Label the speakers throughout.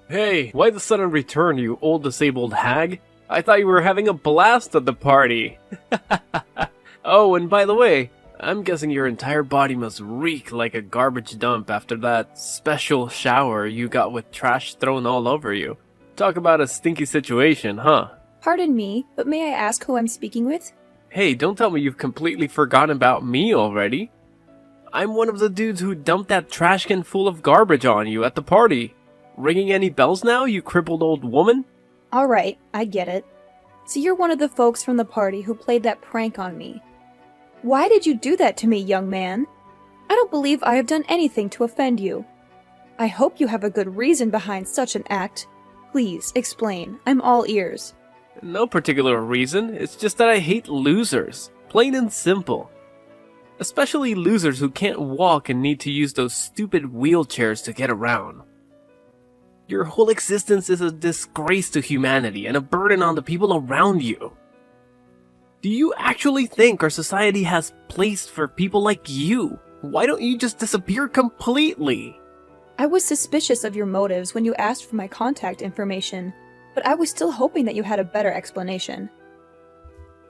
Speaker 1: Hey, why the sudden return, you old disabled hag? I thought you were having a blast at the party. Oh, and by the way, I'm guessing your entire body must reek like a garbage dump after that special shower you got with trash thrown all over you. Talk about a stinky situation, huh?
Speaker 2: Pardon me, but may I ask who I'm speaking with?
Speaker 1: Hey, don't tell me you've completely forgotten about me already. I'm one of the dudes who dumped that trash can full of garbage on you at the party. Ringing any bells now, you crippled old woman?
Speaker 2: Alright, I get it. So you're one of the folks from the party who played that prank on me. Why did you do that to me, young man? I don't believe I have done anything to offend you. I hope you have a good reason behind such an act. Please, explain. I'm all ears.
Speaker 1: No particular reason, it's just that I hate losers. Plain and simple. Especially losers who can't walk and need to use those stupid wheelchairs to get around. Your whole existence is a disgrace to humanity and a burden on the people around you. Do you actually think our society has place for people like you? Why don't you just disappear completely?
Speaker 2: I was suspicious of your motives when you asked for my contact information, but I was still hoping that you had a better explanation.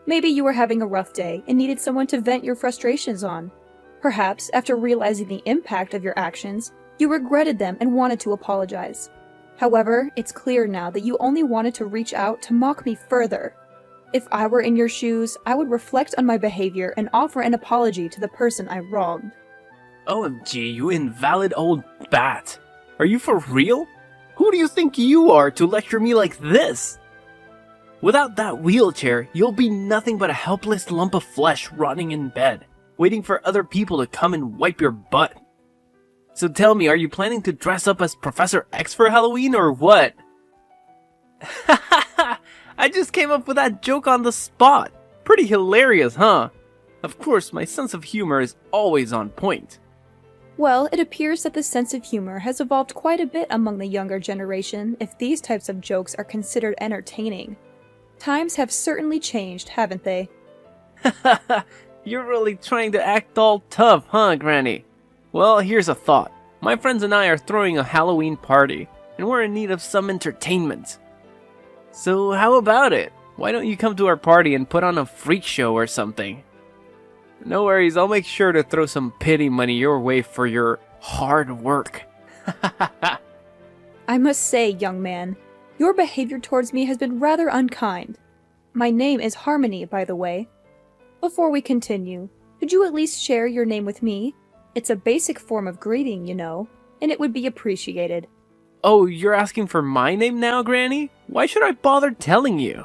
Speaker 2: Maybe you were having a rough day and needed someone to vent your frustrations on. Perhaps, after realizing the impact of your actions, you regretted them and wanted to apologize. However, it's clear now that you only wanted to reach out to mock me further. If I were in your shoes, I would reflect on my behavior and offer an apology to the person I wronged.
Speaker 1: OMG, you invalid old bat. Are you for real? Who do you think you are to lecture me like this? Without that wheelchair, you'll be nothing but a helpless lump of flesh rotting in bed, waiting for other people to come and wipe your butt. So tell me, are you planning to dress up as Professor X for Halloween or what? I just came up with that joke on the spot. Pretty hilarious, huh? Of course, my sense of humor is always on point.
Speaker 2: Well, it appears that the sense of humor has evolved quite a bit among the younger generation if these types of jokes are considered entertaining. Times have certainly changed, haven't they?
Speaker 1: You're really trying to act all tough, huh, Granny? Well, here's a thought. My friends and I are throwing a Halloween party, and we're in need of some entertainment. So how about it? Why don't you come to our party and put on a freak show or something? No worries, I'll make sure to throw some pity money your way for your hard work.
Speaker 2: I must say, young man, your behavior towards me has been rather unkind. My name is Harmony, by the way. Before we continue, could you at least share your name with me? It's a basic form of greeting, you know, and it would be appreciated.
Speaker 1: Oh, you're asking for my name now, Granny? Why should I bother telling you?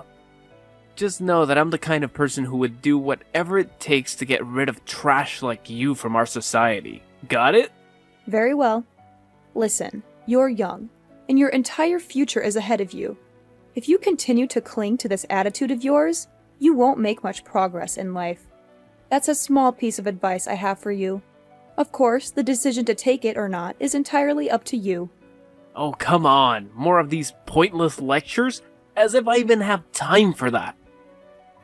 Speaker 1: Just know that I'm the kind of person who would do whatever it takes to get rid of trash like you from our society. Got it?
Speaker 2: Very well. Listen, you're young, and your entire future is ahead of you. If you continue to cling to this attitude of yours, you won't make much progress in life. That's a small piece of advice I have for you. Of course, the decision to take it or not is entirely up to you.
Speaker 1: Oh, come on. More of these pointless lectures? As if I even have time for that.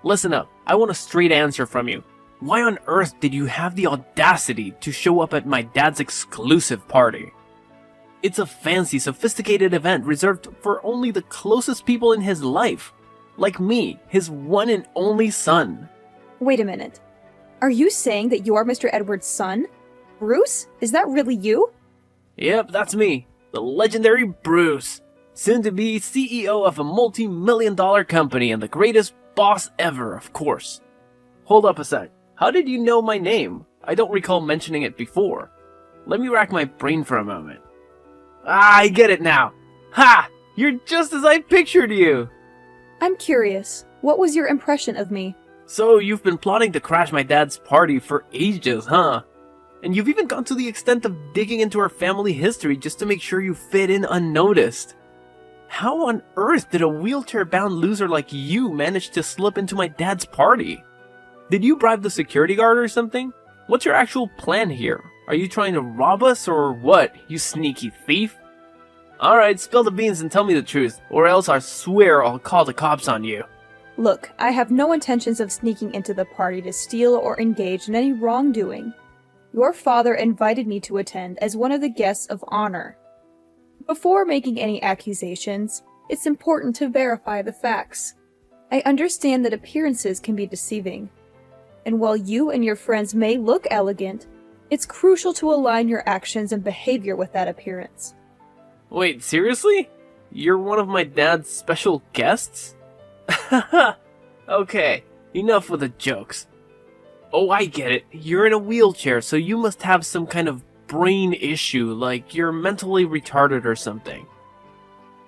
Speaker 1: Listen up. I want a straight answer from you. Why on earth did you have the audacity to show up at my dad's exclusive party? It's a fancy, sophisticated event reserved for only the closest people in his life. Like me, his one and only son.
Speaker 2: Wait a minute. Are you saying that you are Mr. Edwards' son? Bruce? Is that really you?
Speaker 1: Yep, that's me. The legendary Bruce. Soon to be CEO of a multi-million-dollar company and the greatest boss ever, of course. Hold up a sec. How did you know my name? I don't recall mentioning it before. Let me rack my brain for a moment. Ah, I get it now. Ha! You're just as I pictured you.
Speaker 2: I'm curious. What was your impression of me?
Speaker 1: So you've been plotting to crash my dad's party for ages, huh? And you've even gone to the extent of digging into our family history just to make sure you fit in unnoticed. How on earth did a wheelchair-bound loser like you manage to slip into my dad's party? Did you bribe the security guard or something? What's your actual plan here? Are you trying to rob us or what, you sneaky thief? Alright, spill the beans and tell me the truth, or else I swear I'll call the cops on you.
Speaker 2: Look, I have no intentions of sneaking into the party to steal or engage in any wrongdoing. Your father invited me to attend as one of the guests of honor. Before making any accusations, it's important to verify the facts. I understand that appearances can be deceiving. And while you and your friends may look elegant, it's crucial to align your actions and behavior with that appearance.
Speaker 1: Wait, seriously? You're one of my dad's special guests? Okay, enough with the jokes. Oh, I get it. You're in a wheelchair, so you must have some kind of brain issue, like you're mentally retarded or something.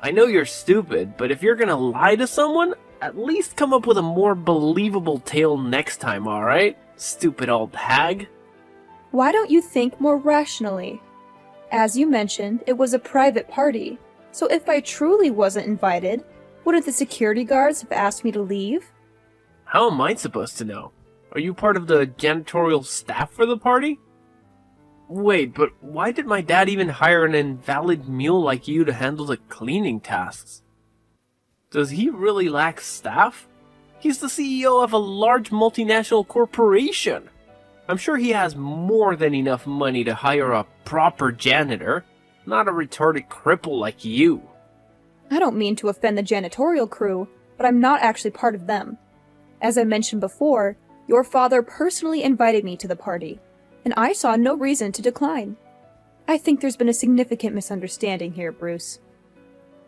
Speaker 1: I know you're stupid, but if you're gonna lie to someone, at least come up with a more believable tale next time, alright? Stupid old hag.
Speaker 2: Why don't you think more rationally? As you mentioned, it was a private party, so if I truly wasn't invited, wouldn't the security guards have asked me to leave?
Speaker 1: How am I supposed to know? Are you part of the janitorial staff for the party? Wait, but why did my dad even hire an invalid mule like you to handle the cleaning tasks? Does he really lack staff? He's the CEO of a large multinational corporation. I'm sure he has more than enough money to hire a proper janitor, not a retarded cripple like you.
Speaker 2: I don't mean to offend the janitorial crew, but I'm not actually part of them. As I mentioned before, your father personally invited me to the party, and I saw no reason to decline. I think there's been a significant misunderstanding here, Bruce.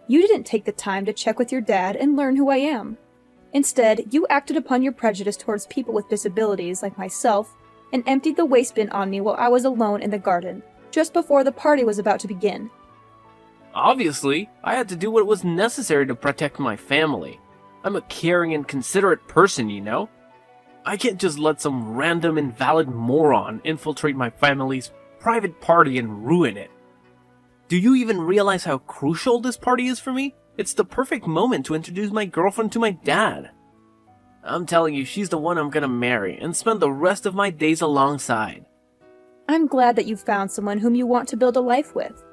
Speaker 2: You didn't take the time to check with your dad and learn who I am. Instead, you acted upon your prejudice towards people with disabilities like myself and emptied the waste bin on me while I was alone in the garden, just before the party was about to begin.
Speaker 1: Obviously, I had to do what was necessary to protect my family. I'm a caring and considerate person, you know? I can't just let some random invalid moron infiltrate my family's private party and ruin it. Do you even realize how crucial this party is for me? It's the perfect moment to introduce my girlfriend to my dad. I'm telling you, she's the one I'm gonna marry and spend the rest of my days alongside.
Speaker 2: I'm glad that you found someone whom you want to build a life with.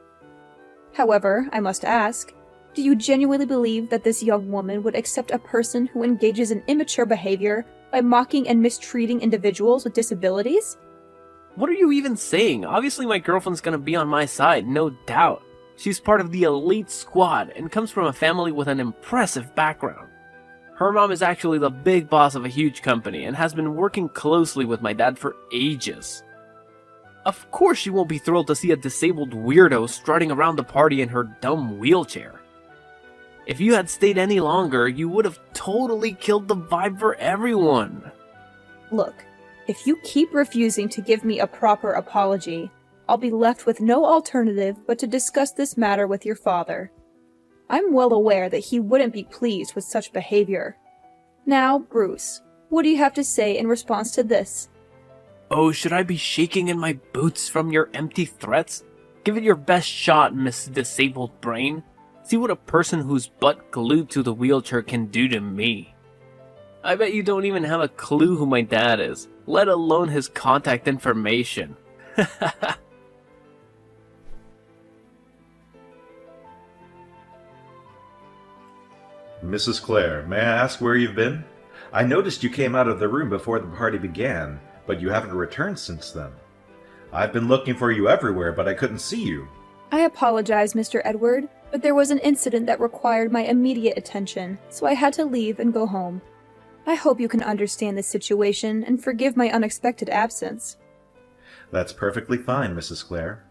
Speaker 2: However, I must ask, do you genuinely believe that this young woman would accept a person who engages in immature behavior by mocking and mistreating individuals with disabilities?
Speaker 1: What are you even saying? Obviously my girlfriend's gonna be on my side, no doubt. She's part of the elite squad and comes from a family with an impressive background. Her mom is actually the big boss of a huge company and has been working closely with my dad for ages. Of course she won't be thrilled to see a disabled weirdo strutting around the party in her dumb wheelchair. If you had stayed any longer, you would have totally killed the vibe for everyone.
Speaker 2: Look, if you keep refusing to give me a proper apology, I'll be left with no alternative but to discuss this matter with your father. I'm well aware that he wouldn't be pleased with such behavior. Now, Bruce, what do you have to say in response to this?
Speaker 1: Oh, should I be shaking in my boots from your empty threats? Give it your best shot, Miss Disabled Brain. See what a person who's butt glued to the wheelchair can do to me. I bet you don't even have a clue who my dad is, let alone his contact information.
Speaker 3: Mrs. Clare, may I ask where you've been? I noticed you came out of the room before the party began, but you haven't returned since then. I've been looking for you everywhere, but I couldn't see you.
Speaker 2: I apologize, Mr. Edward, but there was an incident that required my immediate attention, so I had to leave and go home. I hope you can understand this situation and forgive my unexpected absence.
Speaker 3: That's perfectly fine, Mrs. Clare.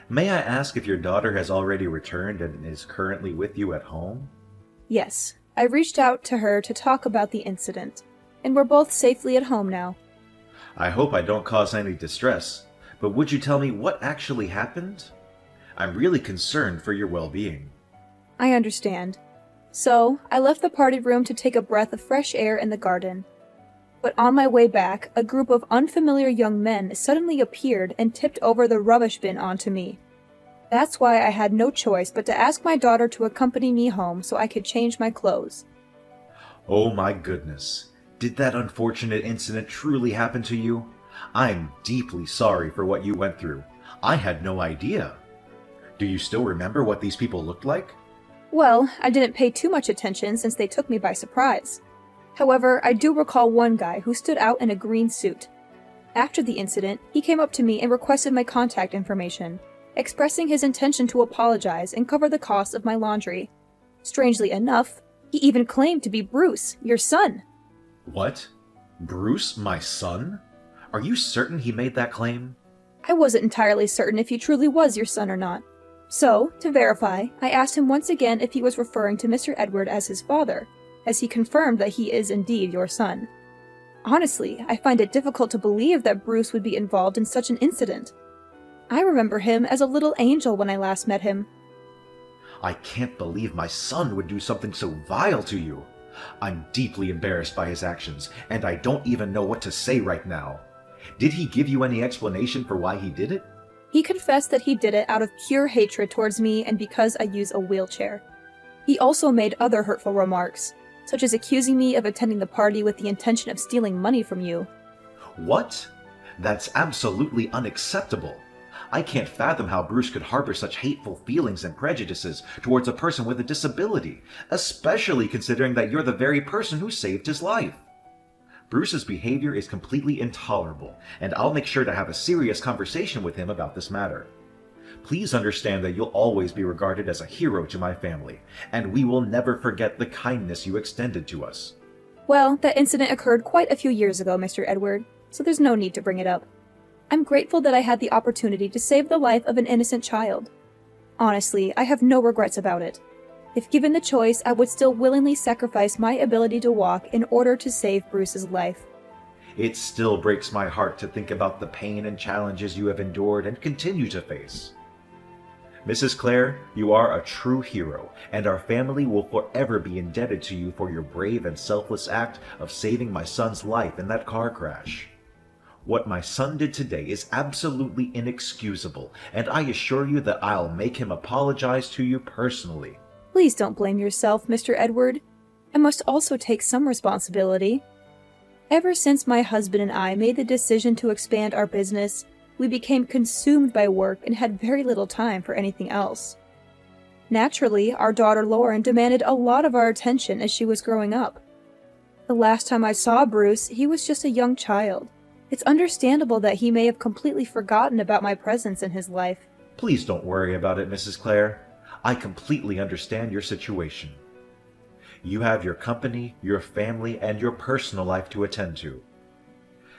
Speaker 3: May I ask if your daughter has already returned and is currently with you at home?
Speaker 2: Yes, I reached out to her to talk about the incident, and we're both safely at home now.
Speaker 3: I hope I don't cause any distress, but would you tell me what actually happened? I'm really concerned for your well-being.
Speaker 2: I understand. So, I left the party room to take a breath of fresh air in the garden. But on my way back, a group of unfamiliar young men suddenly appeared and tipped over the rubbish bin onto me. That's why I had no choice but to ask my daughter to accompany me home so I could change my clothes.
Speaker 3: Oh my goodness. Did that unfortunate incident truly happen to you? I'm deeply sorry for what you went through. I had no idea. Do you still remember what these people looked like?
Speaker 2: Well, I didn't pay too much attention since they took me by surprise. However, I do recall one guy who stood out in a green suit. After the incident, he came up to me and requested my contact information. expressing his intention to apologize and cover the cost of my laundry. Strangely enough, he even claimed to be Bruce, your son.
Speaker 3: What? Bruce, my son? Are you certain he made that claim?
Speaker 2: I wasn't entirely certain if he truly was your son or not. So, to verify, I asked him once again if he was referring to Mr. Edward as his father, as he confirmed that he is indeed your son. Honestly, I find it difficult to believe that Bruce would be involved in such an incident. I remember him as a little angel when I last met him.
Speaker 3: I can't believe my son would do something so vile to you. I'm deeply embarrassed by his actions, and I don't even know what to say right now. Did he give you any explanation for why he did it?
Speaker 2: He confessed that he did it out of pure hatred towards me and because I use a wheelchair. He also made other hurtful remarks, such as accusing me of attending the party with the intention of stealing money from you.
Speaker 3: What? That's absolutely unacceptable. I can't fathom how Bruce could harbor such hateful feelings and prejudices towards a person with a disability, especially considering that you're the very person who saved his life. Bruce's behavior is completely intolerable, and I'll make sure to have a serious conversation with him about this matter. Please understand that you'll always be regarded as a hero to my family, and we will never forget the kindness you extended to us.
Speaker 2: Well, that incident occurred quite a few years ago, Mr. Edward, so there's no need to bring it up. I'm grateful that I had the opportunity to save the life of an innocent child. Honestly, I have no regrets about it. If given the choice, I would still willingly sacrifice my ability to walk in order to save Bruce's life.
Speaker 3: It still breaks my heart to think about the pain and challenges you have endured and continue to face. Mrs. Clare, you are a true hero, and our family will forever be indebted to you for your brave and selfless act of saving my son's life in that car crash. What my son did today is absolutely inexcusable, and I assure you that I'll make him apologize to you personally.
Speaker 2: Please don't blame yourself, Mr. Edward. I must also take some responsibility. Ever since my husband and I made the decision to expand our business, we became consumed by work and had very little time for anything else. Naturally, our daughter Lauren demanded a lot of our attention as she was growing up. The last time I saw Bruce, he was just a young child. It's understandable that he may have completely forgotten about my presence in his life.
Speaker 3: Please don't worry about it, Mrs. Clare. I completely understand your situation. You have your company, your family, and your personal life to attend to.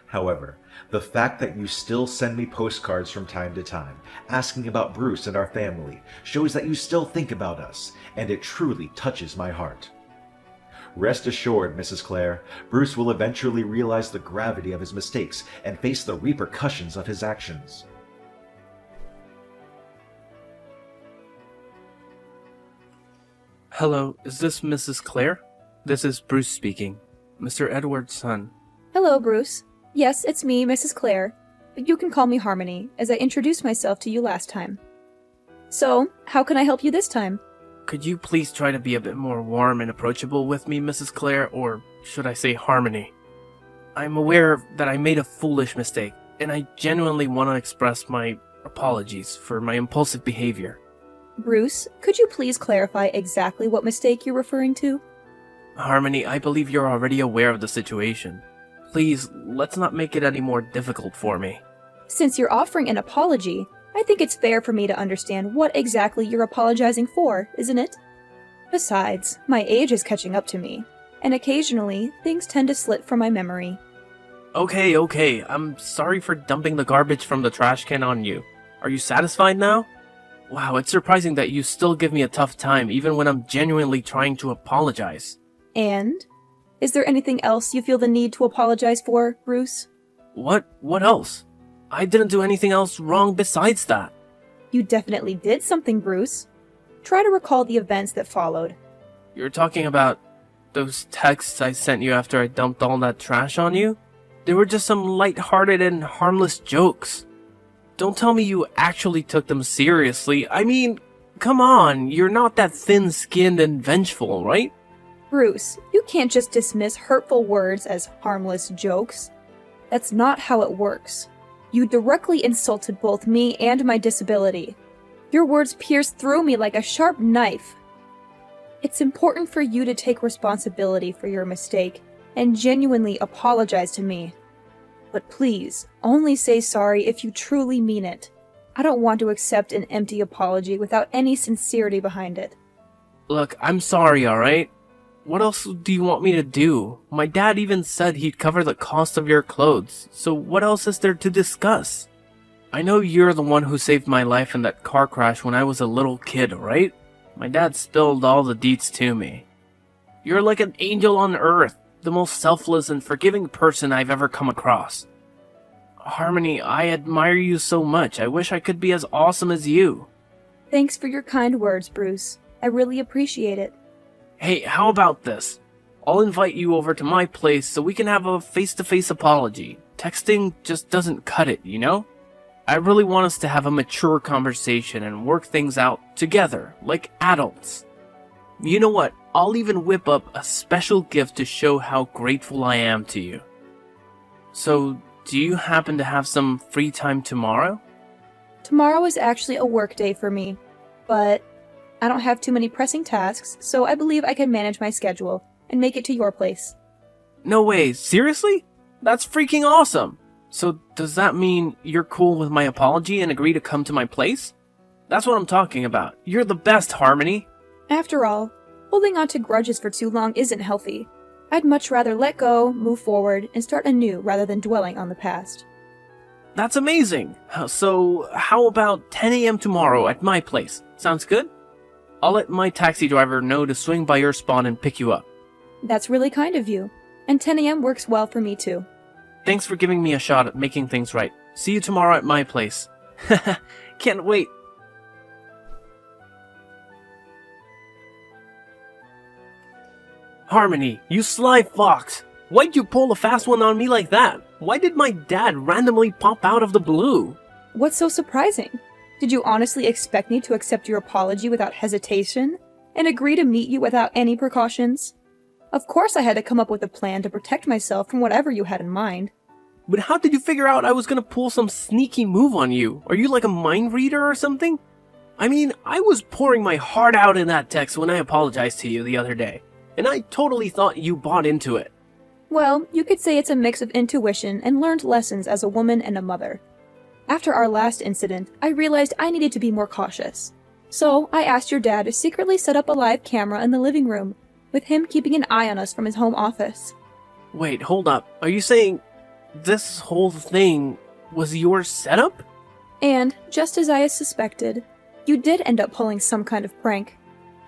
Speaker 3: However, the fact that you still send me postcards from time to time, asking about Bruce and our family, shows that you still think about us, and it truly touches my heart. Rest assured, Mrs. Clare, Bruce will eventually realize the gravity of his mistakes and face the repercussions of his actions.
Speaker 1: Hello, is this Mrs. Clare? This is Bruce speaking, Mr. Edward's son.
Speaker 2: Hello, Bruce. Yes, it's me, Mrs. Clare, but you can call me Harmony, as I introduced myself to you last time. So, how can I help you this time?
Speaker 1: Could you please try to be a bit more warm and approachable with me, Mrs. Clare, or should I say Harmony? I'm aware that I made a foolish mistake, and I genuinely want to express my apologies for my impulsive behavior.
Speaker 2: Bruce, could you please clarify exactly what mistake you're referring to?
Speaker 1: Harmony, I believe you're already aware of the situation. Please, let's not make it any more difficult for me.
Speaker 2: Since you're offering an apology, I think it's fair for me to understand what exactly you're apologizing for, isn't it? Besides, my age is catching up to me, and occasionally, things tend to slip from my memory.
Speaker 1: Okay, I'm sorry for dumping the garbage from the trash can on you. Are you satisfied now? Wow, it's surprising that you still give me a tough time even when I'm genuinely trying to apologize.
Speaker 2: And? Is there anything else you feel the need to apologize for, Bruce?
Speaker 1: What else? I didn't do anything else wrong besides that.
Speaker 2: You definitely did something, Bruce. Try to recall the events that followed.
Speaker 1: You're talking about those texts I sent you after I dumped all that trash on you? They were just some light-hearted and harmless jokes. Don't tell me you actually took them seriously. I mean, come on, you're not that thin-skinned and vengeful, right?
Speaker 2: Bruce, you can't just dismiss hurtful words as harmless jokes. That's not how it works. You directly insulted both me and my disability. Your words pierced through me like a sharp knife. It's important for you to take responsibility for your mistake and genuinely apologize to me. But please, only say sorry if you truly mean it. I don't want to accept an empty apology without any sincerity behind it.
Speaker 1: Look, I'm sorry, alright? What else do you want me to do? My dad even said he'd cover the cost of your clothes, so what else is there to discuss? I know you're the one who saved my life in that car crash when I was a little kid, right? My dad spilled all the deets to me. You're like an angel on earth, the most selfless and forgiving person I've ever come across. Harmony, I admire you so much. I wish I could be as awesome as you.
Speaker 2: Thanks for your kind words, Bruce. I really appreciate it.
Speaker 1: Hey, how about this? I'll invite you over to my place so we can have a face-to-face apology. Texting just doesn't cut it, you know? I really want us to have a mature conversation and work things out together, like adults. You know what? I'll even whip up a special gift to show how grateful I am to you. So, do you happen to have some free time tomorrow?
Speaker 2: Tomorrow is actually a work day for me, but I don't have too many pressing tasks, so I believe I can manage my schedule and make it to your place.
Speaker 1: No way, seriously? That's freaking awesome! So does that mean you're cool with my apology and agree to come to my place? That's what I'm talking about. You're the best, Harmony!
Speaker 2: After all, holding on to grudges for too long isn't healthy. I'd much rather let go, move forward, and start anew rather than dwelling on the past.
Speaker 1: That's amazing! So how about 10 a.m. tomorrow at my place? Sounds good? I'll let my taxi driver know to swing by your spot and pick you up.
Speaker 2: That's really kind of you, and 10 a.m. works well for me too.
Speaker 1: Thanks for giving me a shot at making things right. See you tomorrow at my place. Can't wait. Harmony, you sly fox! Why'd you pull a fast one on me like that? Why did my dad randomly pop out of the blue?
Speaker 2: What's so surprising? Did you honestly expect me to accept your apology without hesitation and agree to meet you without any precautions? Of course I had to come up with a plan to protect myself from whatever you had in mind.
Speaker 1: But how did you figure out I was gonna pull some sneaky move on you? Are you like a mind reader or something? I mean, I was pouring my heart out in that text when I apologized to you the other day, and I totally thought you bought into it.
Speaker 2: Well, you could say it's a mix of intuition and learned lessons as a woman and a mother. After our last incident, I realized I needed to be more cautious. So, I asked your dad to secretly set up a live camera in the living room, with him keeping an eye on us from his home office.
Speaker 1: Wait, hold up. Are you saying this whole thing was your setup?
Speaker 2: And, just as I had suspected, you did end up pulling some kind of prank.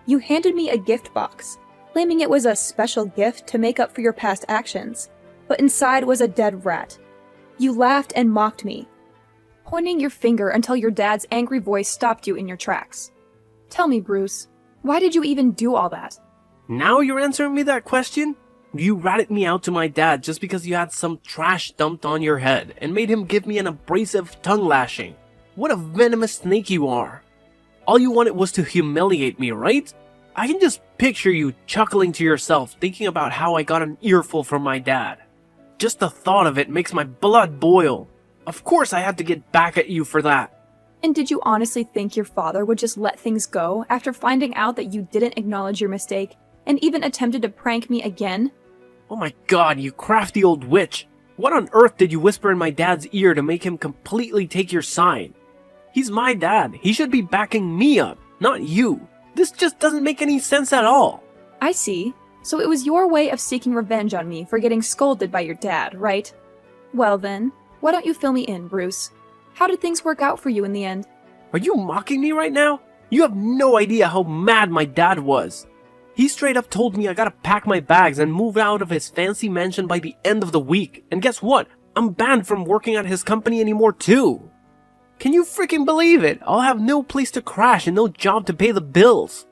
Speaker 2: You handed me a gift box, claiming it was a special gift to make up for your past actions, but inside was a dead rat. You laughed and mocked me, pointing your finger until your dad's angry voice stopped you in your tracks. Tell me, Bruce, why did you even do all that?
Speaker 1: Now you're answering me that question? You ratted me out to my dad just because you had some trash dumped on your head and made him give me an abrasive tongue lashing. What a venomous snake you are. All you wanted was to humiliate me, right? I can just picture you chuckling to yourself thinking about how I got an earful from my dad. Just the thought of it makes my blood boil. Of course I had to get back at you for that.
Speaker 2: And did you honestly think your father would just let things go after finding out that you didn't acknowledge your mistake and even attempted to prank me again?
Speaker 1: Oh my god, you crafty old witch. What on earth did you whisper in my dad's ear to make him completely take your side? He's my dad. He should be backing me up, not you. This just doesn't make any sense at all.
Speaker 2: I see. So it was your way of seeking revenge on me for getting scolded by your dad, right? Well then, why don't you fill me in, Bruce? How did things work out for you in the end?
Speaker 1: Are you mocking me right now? You have no idea how mad my dad was. He straight up told me I gotta pack my bags and move out of his fancy mansion by the end of the week. And guess what? I'm banned from working at his company anymore too. Can you freaking believe it? I'll have no place to crash and no job to pay the bills.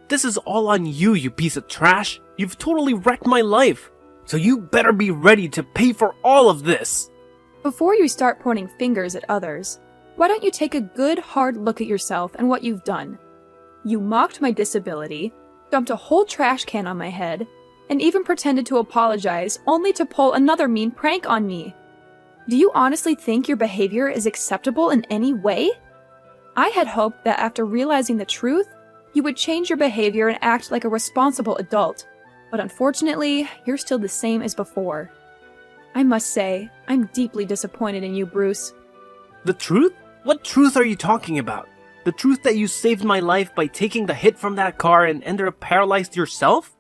Speaker 1: This is all on you, you piece of trash. You've totally wrecked my life. So you better be ready to pay for all of this.
Speaker 2: Before you start pointing fingers at others, why don't you take a good hard look at yourself and what you've done? You mocked my disability, dumped a whole trash can on my head, and even pretended to apologize only to pull another mean prank on me. Do you honestly think your behavior is acceptable in any way? I had hoped that after realizing the truth, you would change your behavior and act like a responsible adult, but unfortunately, you're still the same as before. I must say, I'm deeply disappointed in you, Bruce.
Speaker 1: The truth? What truth are you talking about? The truth that you saved my life by taking the hit from that car and ended up paralyzed yourself?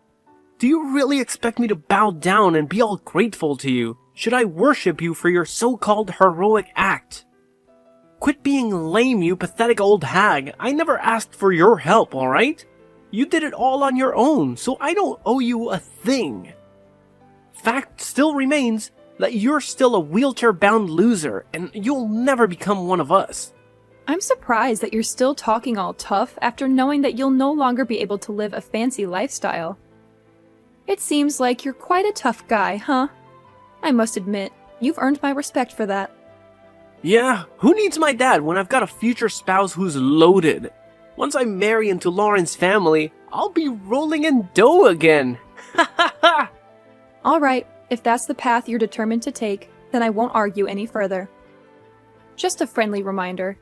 Speaker 1: Do you really expect me to bow down and be all grateful to you? Should I worship you for your so-called heroic act? Quit being lame, you pathetic old hag. I never asked for your help, alright? You did it all on your own, so I don't owe you a thing. Fact still remains that you're still a wheelchair-bound loser, and you'll never become one of us.
Speaker 2: I'm surprised that you're still talking all tough after knowing that you'll no longer be able to live a fancy lifestyle. It seems like you're quite a tough guy, huh? I must admit, you've earned my respect for that.
Speaker 1: Yeah, who needs my dad when I've got a future spouse who's loaded? Once I marry into Lauren's family, I'll be rolling in dough again. Ha ha ha!
Speaker 2: Alright, if that's the path you're determined to take, then I won't argue any further. Just a friendly reminder.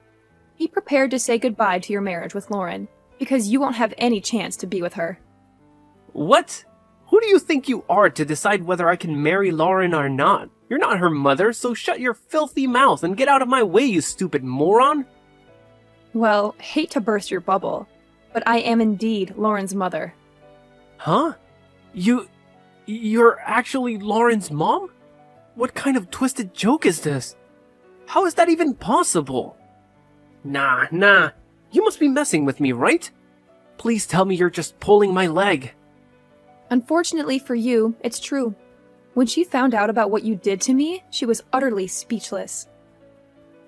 Speaker 2: Be prepared to say goodbye to your marriage with Lauren, because you won't have any chance to be with her.
Speaker 1: What? Who do you think you are to decide whether I can marry Lauren or not? You're not her mother, so shut your filthy mouth and get out of my way, you stupid moron!
Speaker 2: Well, hate to burst your bubble, but I am indeed Lauren's mother.
Speaker 1: Huh? You're actually Lauren's mom? What kind of twisted joke is this? How is that even possible? Nah. You must be messing with me, right? Please tell me you're just pulling my leg.
Speaker 2: Unfortunately for you, it's true. When she found out about what you did to me, she was utterly speechless.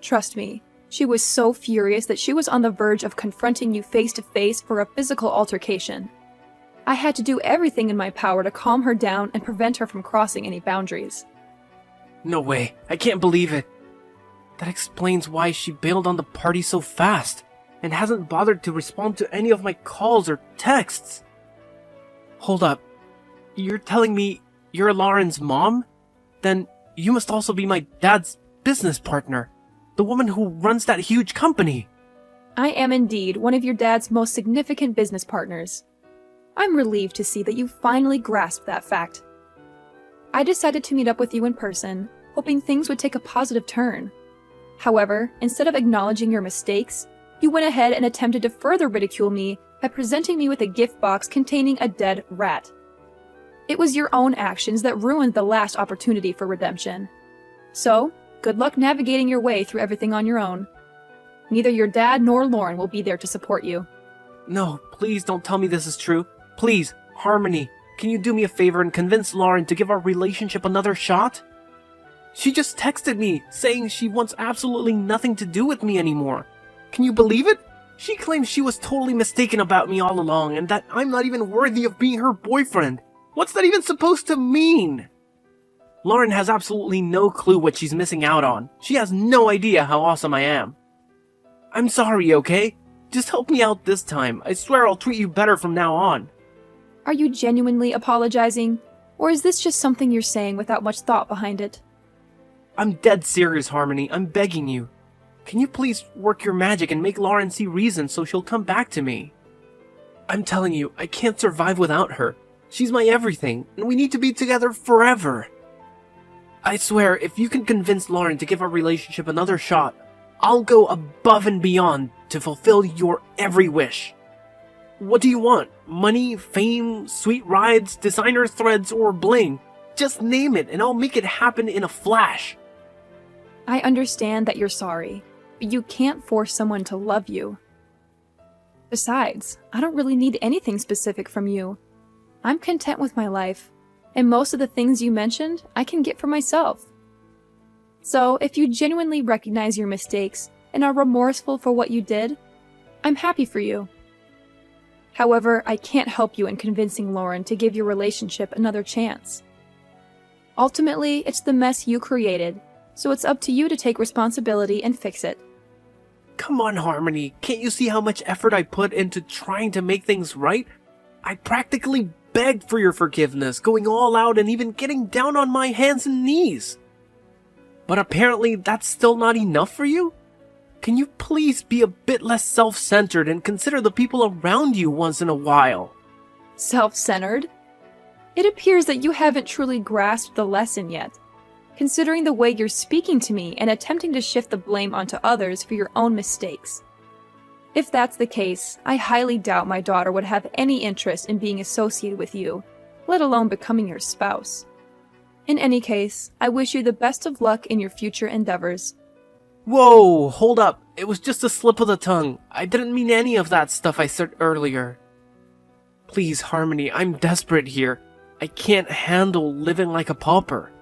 Speaker 2: Trust me, she was so furious that she was on the verge of confronting you face to face for a physical altercation. I had to do everything in my power to calm her down and prevent her from crossing any boundaries.
Speaker 1: No way, I can't believe it. That explains why she bailed on the party so fast, and hasn't bothered to respond to any of my calls or texts. Hold up, you're telling me you're Lauren's mom? Then you must also be my dad's business partner, the woman who runs that huge company.
Speaker 2: I am indeed one of your dad's most significant business partners. I'm relieved to see that you finally grasped that fact. I decided to meet up with you in person, hoping things would take a positive turn. However, instead of acknowledging your mistakes, you went ahead and attempted to further ridicule me by presenting me with a gift box containing a dead rat. It was your own actions that ruined the last opportunity for redemption. So, good luck navigating your way through everything on your own. Neither your dad nor Lauren will be there to support you.
Speaker 1: No, please don't tell me this is true. Please, Harmony, can you do me a favor and convince Lauren to give our relationship another shot? She just texted me, saying she wants absolutely nothing to do with me anymore. Can you believe it? She claims she was totally mistaken about me all along, and that I'm not even worthy of being her boyfriend. What's that even supposed to mean? Lauren has absolutely no clue what she's missing out on. She has no idea how awesome I am. I'm sorry, okay? Just help me out this time. I swear I'll treat you better from now on.
Speaker 2: Are you genuinely apologizing? Or is this just something you're saying without much thought behind it?
Speaker 1: I'm dead serious, Harmony. I'm begging you. Can you please work your magic and make Lauren see reason so she'll come back to me? I'm telling you, I can't survive without her. She's my everything, and we need to be together forever. I swear, if you can convince Lauren to give our relationship another shot, I'll go above and beyond to fulfill your every wish. What do you want? Money, fame, sweet rides, designer threads, or bling? Just name it, and I'll make it happen in a flash.
Speaker 2: I understand that you're sorry, but you can't force someone to love you. Besides, I don't really need anything specific from you. I'm content with my life, and most of the things you mentioned, I can get for myself. So, if you genuinely recognize your mistakes and are remorseful for what you did, I'm happy for you. However, I can't help you in convincing Lauren to give your relationship another chance. Ultimately, it's the mess you created, so it's up to you to take responsibility and fix it.
Speaker 1: Come on, Harmony. Can't you see how much effort I put into trying to make things right? I practically begged for your forgiveness, going all out and even getting down on my hands and knees. But apparently that's still not enough for you? Can you please be a bit less self-centered and consider the people around you once in a while?
Speaker 2: Self-centered? It appears that you haven't truly grasped the lesson yet. considering the way you're speaking to me and attempting to shift the blame onto others for your own mistakes. If that's the case, I highly doubt my daughter would have any interest in being associated with you, let alone becoming your spouse. In any case, I wish you the best of luck in your future endeavors.
Speaker 1: Whoa, hold up. It was just a slip of the tongue. I didn't mean any of that stuff I said earlier. Please, Harmony, I'm desperate here. I can't handle living like a pauper.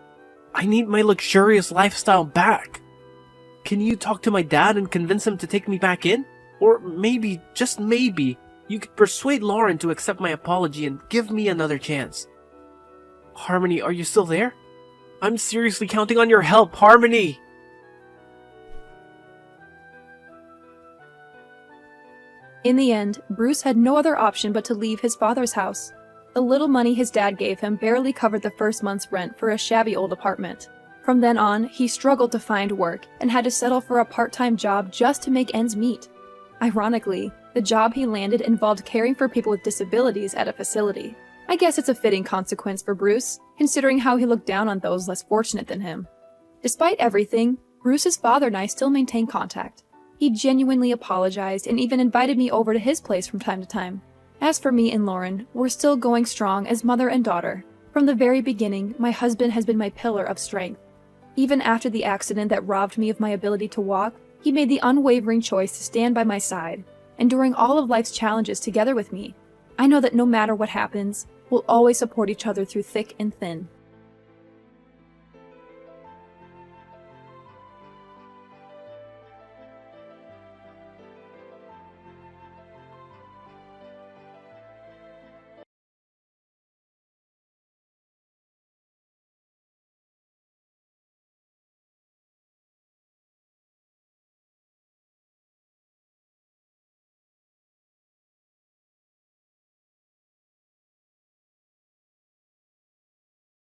Speaker 1: I need my luxurious lifestyle back. Can you talk to my dad and convince him to take me back in? Or maybe, just maybe, you could persuade Lauren to accept my apology and give me another chance. Harmony, are you still there? I'm seriously counting on your help, Harmony!
Speaker 2: In the end, Bruce had no other option but to leave his father's house. The little money his dad gave him barely covered the first month's rent for a shabby old apartment. From then on, he struggled to find work and had to settle for a part-time job just to make ends meet. Ironically, the job he landed involved caring for people with disabilities at a facility. I guess it's a fitting consequence for Bruce, considering how he looked down on those less fortunate than him. Despite everything, Bruce's father and I still maintain contact. He genuinely apologized and even invited me over to his place from time to time. As for me and Lauren, we're still going strong as mother and daughter. From the very beginning, my husband has been my pillar of strength. Even after the accident that robbed me of my ability to walk, he made the unwavering choice to stand by my side, enduring all of life's challenges together with me. I know that no matter what happens, we'll always support each other through thick and thin.